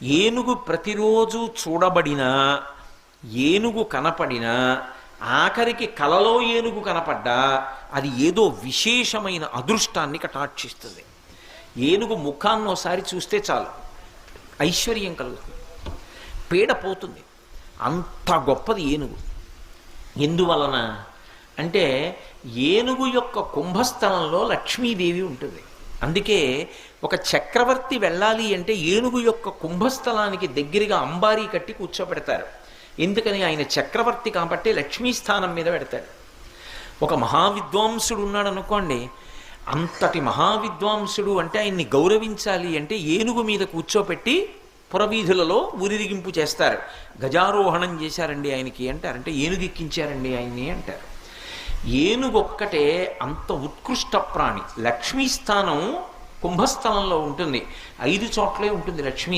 ఏనుగు ప్రతిరోజు చూడబడినా, ఏనుగు కనపడినా, ఆఖరికి కలలో ఏనుగు కనపడ్డా అది ఏదో విశేషమైన అదృష్టాన్ని కటాక్షిస్తుంది. ఏనుగు ముఖాన్ని ఒకసారి చూస్తే చాలు ఐశ్వర్యం కలుగుతుంది, పీడ పోతుంది. అంత గొప్పది ఏనుగు. ఎందువలన అంటే ఏనుగు యొక్క కుంభస్థలంలో లక్ష్మీదేవి ఉంటుంది. అందుకే ఒక చక్రవర్తి వెళ్ళాలి అంటే ఏనుగు యొక్క కుంభస్థలానికి దగ్గరగా అంబారీ కట్టి కూర్చోబెడతారు. ఎందుకని? ఆయన చక్రవర్తి కాబట్టి లక్ష్మీ స్థానం మీద పెడతాడు. ఒక మహావిద్వాంసుడు ఉన్నాడు అనుకోండి, అంతటి మహావిద్వాంసుడు అంటే ఆయన్ని గౌరవించాలి అంటే ఏనుగు మీద కూర్చోపెట్టి పురవీధులలో ఊరిరిగింపు చేస్తారు. గజారోహణం చేశారండి ఆయనకి అంటారు, అంటే ఏనుగు ఎక్కించారండి ఆయన్ని అంటారు. ఏనుగొక్కటే అంత ఉత్కృష్ట ప్రాణి. లక్ష్మీ స్థానం కుంభస్థలంలో ఉంటుంది, 5 చోట్లే ఉంటుంది లక్ష్మీ